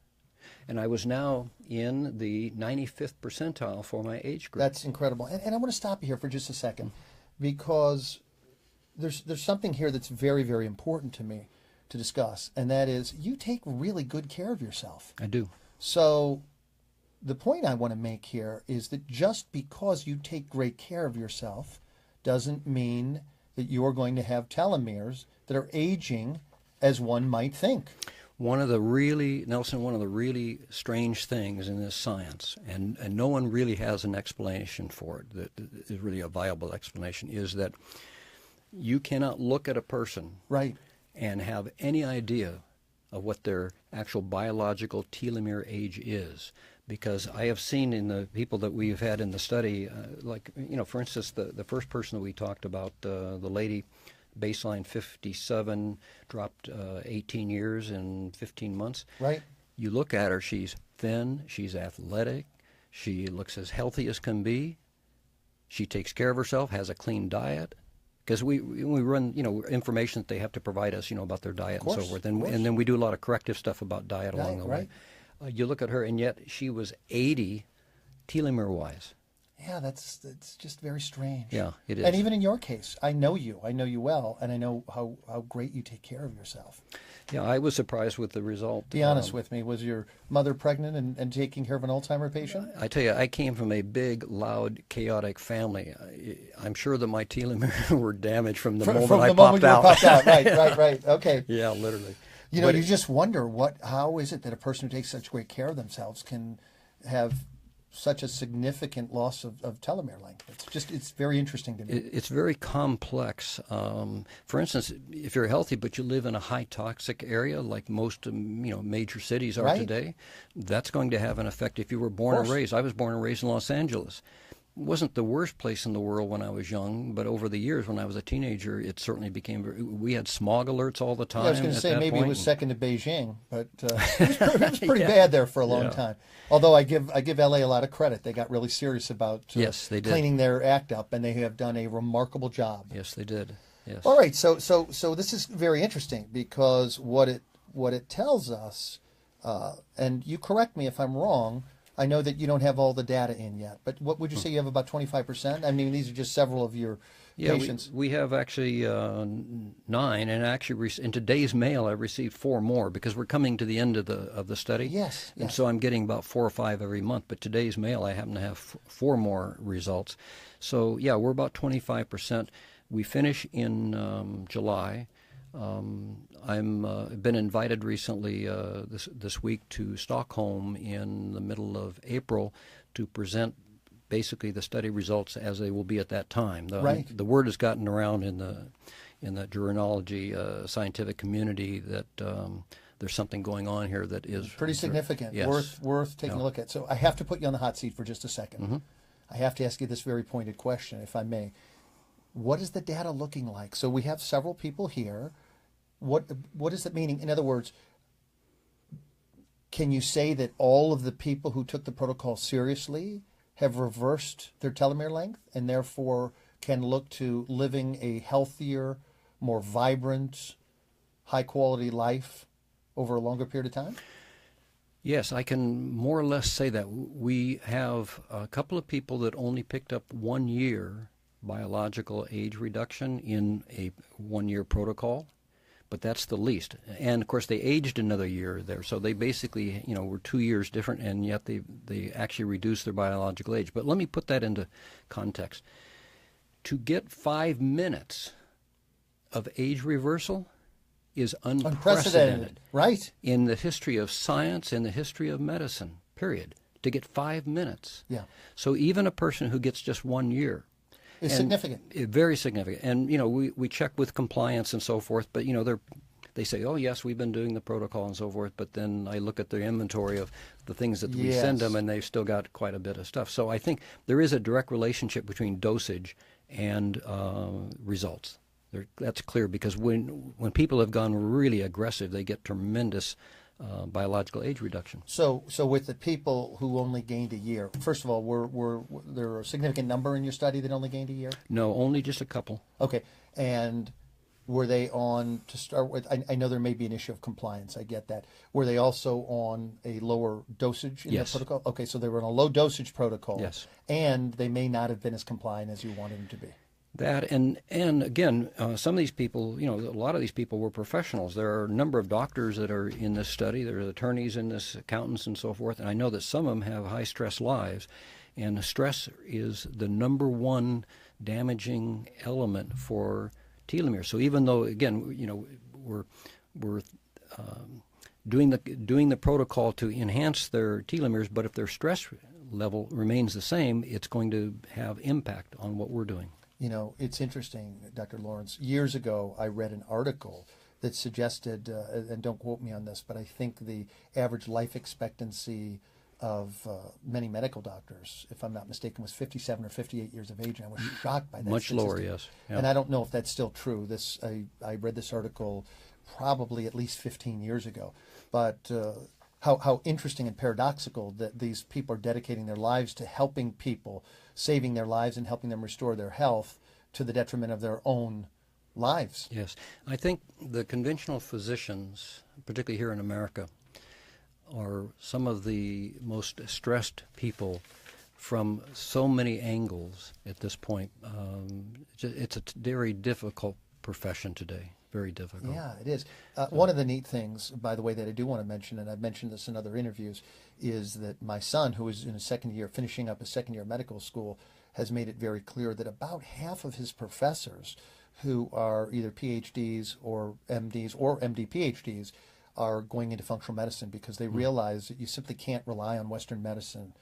And I was now in the 95th percentile for my age group.
That's incredible. And I want to stop you here for just a second, because there's something here that's very, very important to me to discuss, and that is you take really good care of yourself.
I do.
So the point I want to make here is that just because you take great care of yourself doesn't mean that you're going to have telomeres that are aging as one might think.
One of the really strange things in this science, and no one really has an explanation for it that is really a viable explanation, is that you cannot look at a person and have any idea of what their actual biological telomere age is. Because I have seen in the people that we've had in the study, like, you know, for instance, the first person that we talked about, the lady, baseline 57, dropped 18 years in 15 months.
Right.
You look at her, she's thin, she's athletic, she looks as healthy as can be, she takes care of herself, has a clean diet. Because we run, you know, information that they have to provide us, you know, about their diet and so forth. And then we do a lot of corrective stuff about diet along the way. You look at her, and yet she was 80 telomere-wise.
Yeah, that's just very strange.
Yeah, it is.
And even in your case, I know you well, and I know how great you take care of yourself.
Yeah, I was surprised with the result.
Be honest with me. Was your mother pregnant and taking care of an Alzheimer patient?
I tell you, I came from a big, loud, chaotic family. I'm sure that my telomeres were damaged from the moment I popped out.
Right. Okay.
Yeah, literally.
You know, you just wonder how is it that a person who takes such great care of themselves can have such a significant loss of telomere length. It's very interesting to me.
It's very complex. For instance, if you're healthy but you live in a high toxic area, like most major cities are today, that's going to have an effect. If you were born and raised, I was born and raised in Los Angeles. It wasn't the worst place in the world when I was young, but over the years when I was a teenager, it certainly became. We had smog alerts all the time.
Yeah, I was going to say maybe it was second to Beijing, but it was pretty bad there for a long time. Although I give LA a lot of credit, they got really serious about
they did.
Cleaning their act up, and they have done a remarkable job.
Yes, they did. Yes.
All right, so this is very interesting because what it tells us, and you correct me if I'm wrong. I know that you don't have all the data in yet, but what would you say you have about 25%? I mean, these are just several of your patients.
We have actually 9, and actually in today's mail I received 4 more because we're coming to the end of the study.
Yes.
And so I'm getting about 4 or 5 every month, but today's mail I happen to have 4 more results. So yeah, we're about 25%. We finish in July. I've been invited recently this week to Stockholm in the middle of April to present basically the study results as they will be at that time. The word has gotten around in the gerontology scientific community that there's something going on here that is
pretty significant, worth taking a look at. So I have to put you on the hot seat for just a second. Mm-hmm. I have to ask you this very pointed question, if I may. What is the data looking like? So we have several people here. What is it meaning? In other words, can you say that all of the people who took the protocol seriously have reversed their telomere length and therefore can look to living a healthier, more vibrant, high-quality life over a longer period of time?
Yes, I can more or less say that. We have a couple of people that only picked up 1 year biological age reduction in a 1-year protocol, but that's the least. And of course they aged another year there, so they basically were 2 years different, and yet they actually reduced their biological age. But let me put that into context. To get 5 minutes of age reversal is unprecedented.
Right.
In the history of science, in the history of medicine, period. To get 5 minutes.
Yeah.
So even a person who gets just 1 year is
significant.
Very significant. And we check with compliance and so forth, but they're they say, oh yes, we've been doing the protocol and so forth, but then I look at their inventory of the things that we send them, and they've still got quite a bit of stuff. So I think there is a direct relationship between dosage and results. That's clear, because when people have gone really aggressive, they get tremendous biological age reduction.
So with the people who only gained a year, first of all, were there a significant number in your study that only gained a year?
No, only just a couple.
Okay, and were they on, to start with, I know there may be an issue of compliance, I get that. Were they also on a lower dosage in
Yes.
the protocol? Okay, so they were on a low dosage protocol.
Yes.
And they may not have been as compliant as you wanted them to be.
That, and again, some of these people, a lot of these people were professionals. There are a number of doctors that are in this study. There are attorneys in this, accountants and so forth. And I know that some of them have high-stress lives. And stress is the number one damaging element for telomeres. So even though, again, we're doing the protocol to enhance their telomeres, but if their stress level remains the same, it's going to have impact on what we're doing.
It's interesting, Dr. Lawerence. Years ago, I read an article that suggested, and don't quote me on this, but I think the average life expectancy of many medical doctors, if I'm not mistaken, was 57 or 58 years of age, and I was shocked by that.
Much
statistic.
lower, yes. Yeah.
And I don't know if that's still true. I read this article probably at least 15 years ago, but how interesting and paradoxical that these people are dedicating their lives to helping people, saving their lives and helping them restore their health to the detriment of their own lives.
Yes. I think the conventional physicians, particularly here in America, are some of the most stressed people from so many angles at this point. It's a very difficult profession today. Very difficult.
Yeah, it is. One of the neat things, by the way, that I do want to mention, and I've mentioned this in other interviews, is that my son, who is in his second year, finishing up his second year of medical school, has made it very clear that about half of his professors, who are either PhDs or MDs or MD PhDs, are going into functional medicine because they realize that you simply can't rely on Western medicine,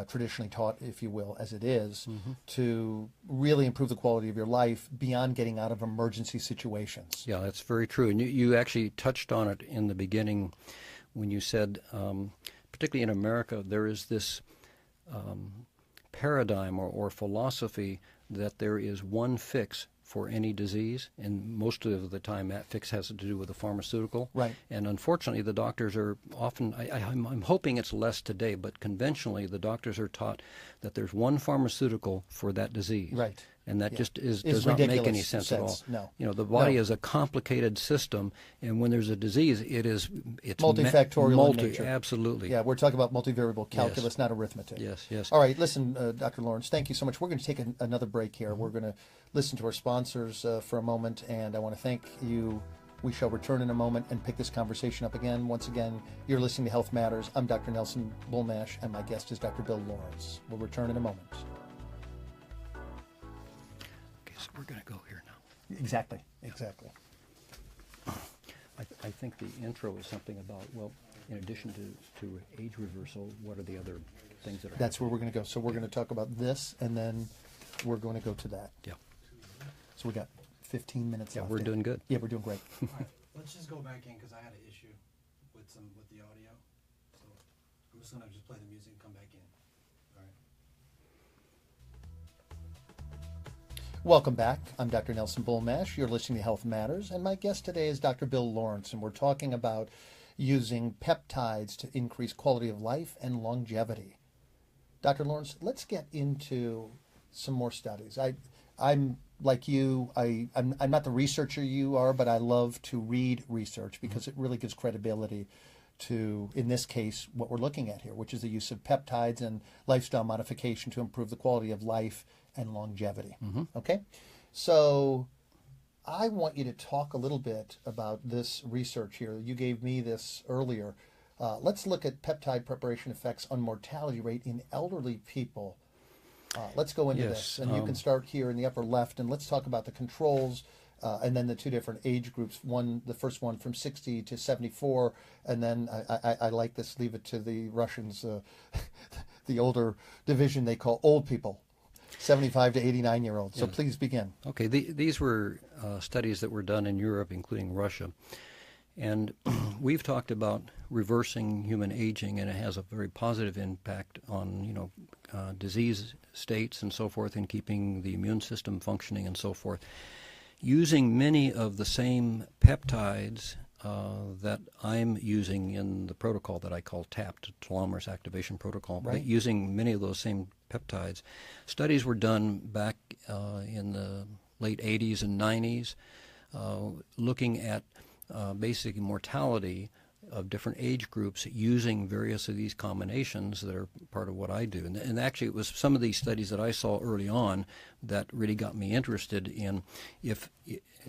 traditionally taught, if you will, as it is, to really improve the quality of your life beyond getting out of emergency situations.
Yeah, that's very true. And you actually touched on it in the beginning when you said, particularly in America, there is this paradigm or philosophy that there is one fix for any disease, and most of the time that fix has to do with a pharmaceutical.
Right.
And unfortunately, the doctors are often, I'm hoping it's less today, but conventionally the doctors are taught that there's one pharmaceutical for that disease.
Right.
And that just does not
ridiculous
make any sense at all.
No.
The body is a complicated system, and when there's a disease, it's
multifactorial in nature.
Absolutely.
Yeah, we're talking about multivariable calculus, not arithmetic.
Yes, yes.
All right, listen, Dr. Lawerence, thank you so much. We're going to take another break here. We're going to listen to our sponsors for a moment, and I want to thank you. We shall return in a moment and pick this conversation up again. Once again, you're listening to Health Matters. I'm Dr. Nelson Bullmash, and my guest is Dr. Bill Lawerence. We'll return in a moment.
So we're going to go here now.
Exactly.
I think the intro is something about, well, in addition to age reversal, what are the other things that are
That's where we're going to go. So we're going to talk about this, and then we're going to go to that.
Yeah.
So we got 15 minutes left.
We're doing good.
Yeah, we're doing great.
All right, let's just go back in because I had an issue with the audio. So I'm just gonna play the music and come back in. All right.
Welcome back. I'm Dr. Nelson Bullmash. You're listening to Health Matters, and my guest today is Dr. Bill Lawerence, and we're talking about using peptides to increase quality of life and longevity. Dr. Lawerence, let's get into some more studies. I'm like you. I'm not the researcher you are, but I love to read research because it really gives credibility to, in this case, what we're looking at here, which is the use of peptides and lifestyle modification to improve the quality of life and longevity. Okay? So I want you to talk a little bit about this research here. You gave me this earlier. Let's look at peptide preparation effects on mortality rate in elderly people. Let's go into this. And you can start here in the upper left, and let's talk about the controls and then the two different age groups. The first one from 60 to 74, and then I like this, leave it to the Russians, the older division they call old people. 75 to 89-year-olds. So please begin.
Okay, these were studies that were done in Europe, including Russia. And we've talked about reversing human aging, and it has a very positive impact on, disease states and so forth, and keeping the immune system functioning and so forth. Using many of the same peptides that I'm using in the protocol that I call TAPT, Telomerase Activation Protocol,
right.
but using many of those same peptides. Studies were done back in the late 80s and 90s looking at basic mortality of different age groups using various of these combinations that are part of what I do. And actually it was some of these studies that I saw early on that really got me interested in, if,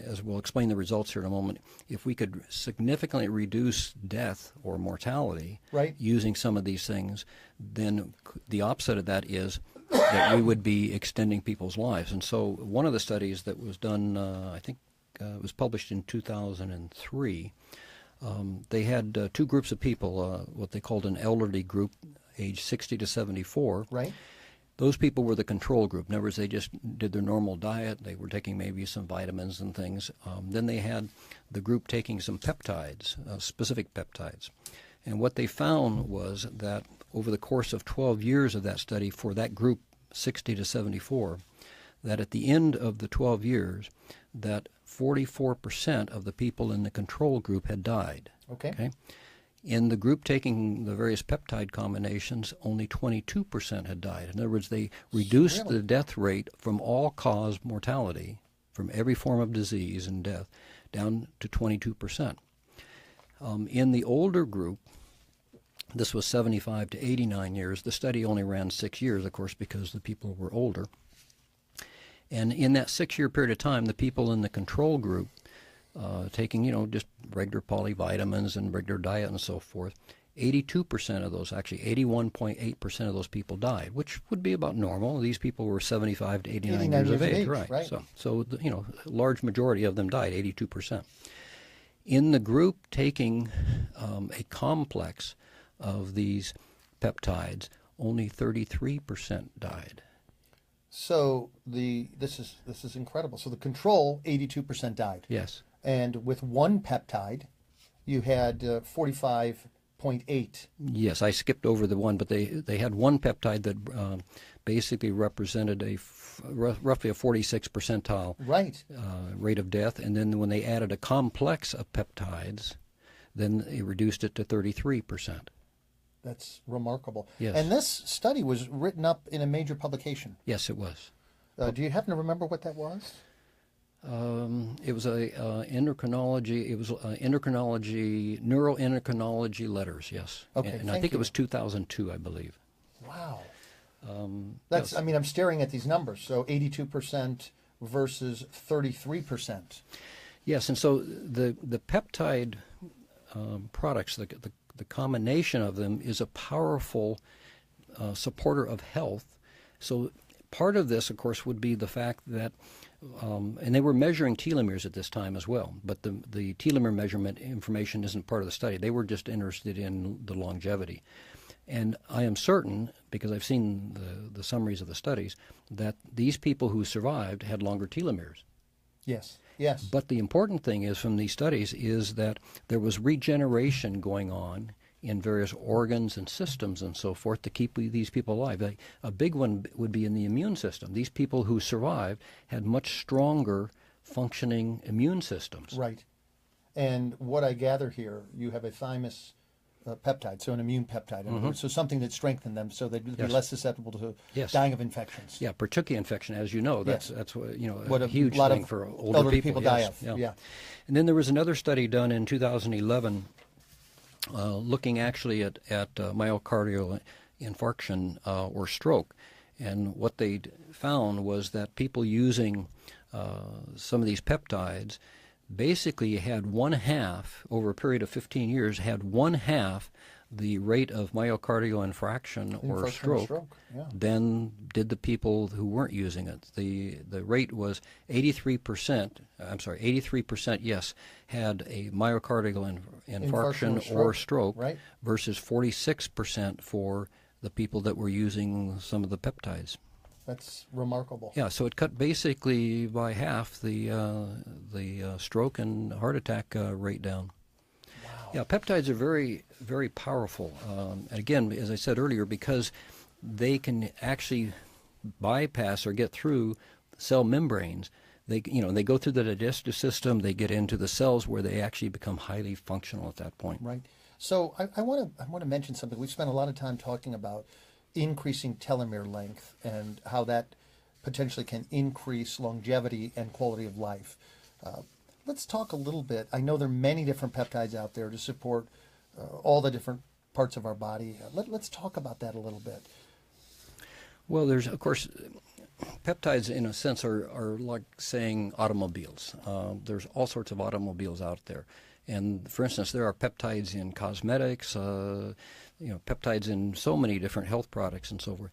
as we'll explain the results here in a moment, if we could significantly reduce death or mortality
right.
using some of these things, then the opposite of that is that we would be extending people's lives. And so one of the studies that was done, I think it was published in 2003, they had two groups of people, what they called an elderly group, age 60 to 74.
Right.
Those people were the control group. In other words, they just did their normal diet. They were taking maybe some vitamins and things. Then they had the group taking some peptides, specific peptides. And what they found was that over the course of 12 years of that study for that group, 60 to 74, that at the end of the 12 years, that 44% of the people in the control group had died.
Okay.
In the group taking the various peptide combinations, only 22% had died. In other words, they reduced the death rate from all-cause mortality, from every form of disease and death, down to 22%. In the older group, this was 75 to 89 years. The study only ran 6 years, of course, because the people were older. And in that 6-year period of time, the people in the control group, taking, just regular polyvitamins and regular diet and so forth, 82% of those, actually 81.8% of those people died, which would be about normal. These people were 75 to 89 years of age. Right. So a large majority of them died, 82%. In the group taking a complex of these peptides, only 33% died.
So this is incredible. So the control, 82% died.
Yes.
And with one peptide, you had 45.8.
Yes, I skipped over the one, but they had one peptide that basically represented roughly a 46th percentile rate of death. And then when they added a complex of peptides, then they reduced it to 33%.
That's remarkable.
Yes.
And this study was written up in a major publication.
Yes, it was.
Do you happen to remember what that was?
It was a endocrinology. It was neuroendocrinology letters. Yes.
Okay.
And I think it was 2002, I believe.
Wow.
Yes.
I mean, I'm staring at these numbers. So 82% versus 33%.
Yes, and so the peptide products, the combination of them is a powerful supporter of health. So part of this, of course, would be the fact that, and they were measuring telomeres at this time as well, but the telomere measurement information isn't part of the study. They were just interested in the longevity. And I am certain, because I've seen the summaries of the studies, that these people who survived had longer telomeres.
Yes. Yes.
But the important thing is from these studies is that there was regeneration going on in various organs and systems and so forth to keep these people alive. A big one would be in the immune system. These people who survived had much stronger functioning immune systems.
Right. And what I gather here, you have a thymus peptide, so an immune peptide. Mm-hmm. So something that strengthened them so they'd be less susceptible to dying of infections.
Yeah, particularly infection, as you know. That's what, a huge
lot
thing
of
for older people
die of.
Yeah. And then there was another study done in 2011 looking actually at myocardial infarction or stroke. And what they found was that people using some of these peptides basically had one half, over a period of 15 years, had one half the rate of myocardial infarction or stroke than did the people who weren't using it. The rate was 83%, yes, had a myocardial infarction or stroke versus 46% for the people that were using some of the peptides.
That's remarkable.
Yeah, so it cut basically by half the stroke and heart attack rate down. Yeah, peptides are very, very powerful. And again, as I said earlier, because they can actually bypass or get through cell membranes. They go through the digestive system. They get into the cells where they actually become highly functional at that point.
Right. So I want to mention something. We've spent a lot of time talking about increasing telomere length and how that potentially can increase longevity and quality of life. Let's talk a little bit. I know there are many different peptides out there to support all the different parts of our body. Let's talk about that a little bit.
Well, there's, of course, peptides in a sense are like saying automobiles. There's all sorts of automobiles out there. And for instance, there are peptides in cosmetics, peptides in so many different health products and so forth.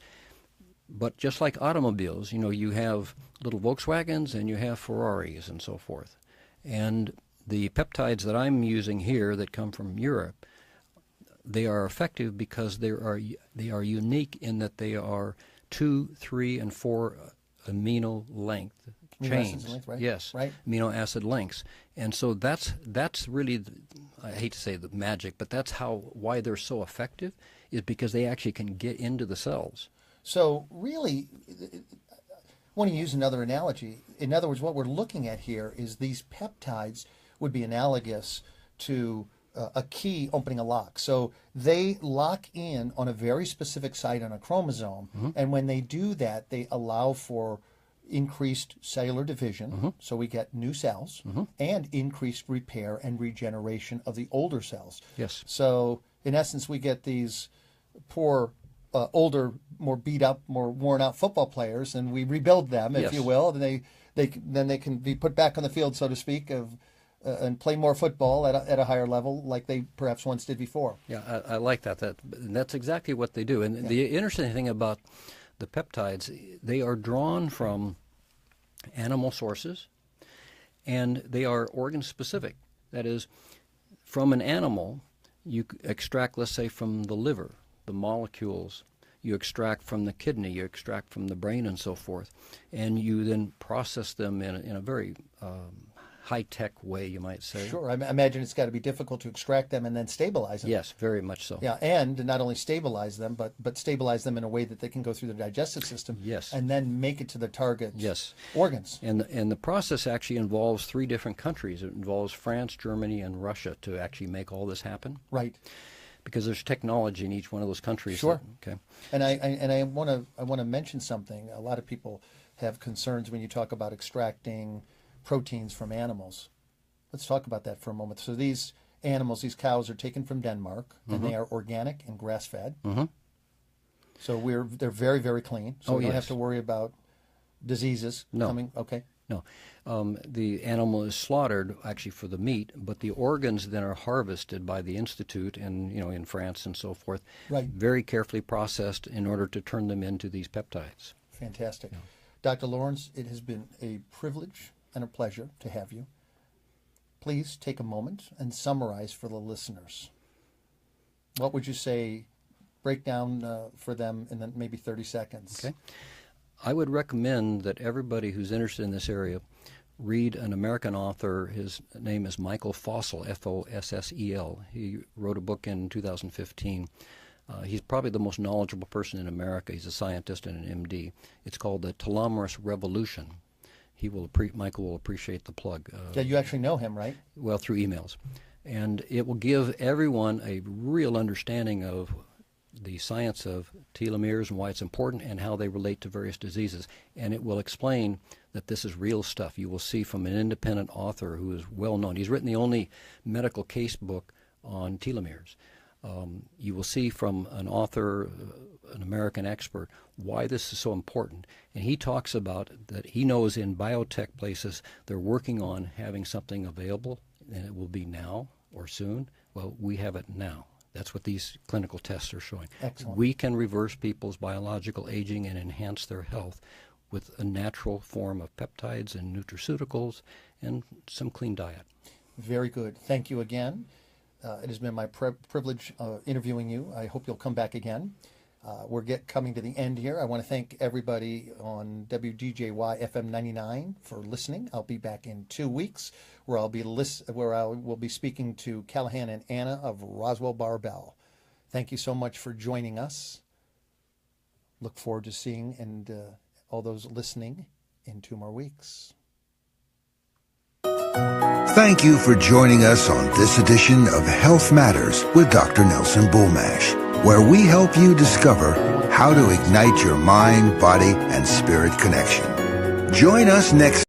But just like automobiles, you have little Volkswagens and you have Ferraris and so forth. And the peptides that I'm using here that come from Europe, they are effective because they are unique in that they are 2, 3, and 4 amino length chains.
Length, right?
Yes,
right.
Amino acid lengths. And so that's really, I hate to say the magic, but that's why they're so effective, is because they actually can get into the cells.
So really, I want to use another analogy. In other words, what we're looking at here is these peptides would be analogous to a key opening a lock. So they lock in on a very specific site on a chromosome, and when they do that, they allow for increased cellular division, so we get new cells, and increased repair and regeneration of the older cells.
Yes.
So in essence, we get these poor, older, more beat up, more worn out football players, and we rebuild them, if
Yes.
you will, and then they can be put back on the field, so to speak, and play more football at a higher level, like they perhaps once did before.
Yeah, I like that. That's exactly what they do. And the interesting thing about the peptides, they are drawn from animal sources, and they are organ specific. That is, from an animal, you extract, let's say, from the liver, the molecules. You extract from the kidney, you extract from the brain, and so forth, and you then process them in a very high-tech way, you might say.
Sure, I imagine it's got to be difficult to extract them and then stabilize them.
Yes, very much so.
Yeah, and not only stabilize them, but stabilize them in a way that they can go through the digestive system.
Yes.
And then make it to the target organs.
And the process actually involves 3 different countries. It involves France, Germany, and Russia to actually make all this happen.
Right.
Because there's technology in each one of those countries.
Sure.
Okay.
And I want to mention something. A lot of people have concerns when you talk about extracting proteins from animals. Let's talk about that for a moment. So these animals, these cows, are taken from Denmark, and they are organic and grass-fed. So they're very, very clean. So we don't have to worry about diseases coming. Okay.
No. The animal is slaughtered actually for the meat, but the organs then are harvested by the Institute in France and so forth.
Right.
Very carefully processed in order to turn them into these peptides.
Fantastic. Yeah. Dr. Lawerence, it has been a privilege and a pleasure to have you. Please take a moment and summarize for the listeners. What would you say, break down for them in maybe 30 seconds?
Okay. I would recommend that everybody who's interested in this area read an American author. His name is Michael Fossel, Fossel. He wrote a book in 2015. He's probably the most knowledgeable person in America. He's a scientist and an MD. It's called The Telomerous Revolution. Michael will appreciate the plug.
Yeah, you actually know him, right?
Well, through emails. And it will give everyone a real understanding of the science of telomeres and why it's important and how they relate to various diseases. And it will explain that this is real stuff. You will see from an independent author who is well known. He's written the only medical case book on telomeres. You will see from an author, an American expert, why this is so important. And he talks about that he knows in biotech places they're working on having something available, and it will be now or soon. Well, we have it now. That's what these clinical tests are showing.
Excellent.
We can reverse people's biological aging and enhance their health with a natural form of peptides and nutraceuticals and some clean diet.
Very good. Thank you again. It has been my privilege interviewing you. I hope you'll come back again. We're coming to the end here. I want to thank everybody on WDJY FM 99 for listening. I'll be back in 2 weeks where I will be speaking to Callahan and Anna of Roswell Barbell. Thank you so much for joining us. Look forward to seeing and all those listening in 2 more weeks.
Thank you for joining us on this edition of Health Matters with Dr. Nelson Bulmash, where we help you discover how to ignite your mind, body, and spirit connection. Join us next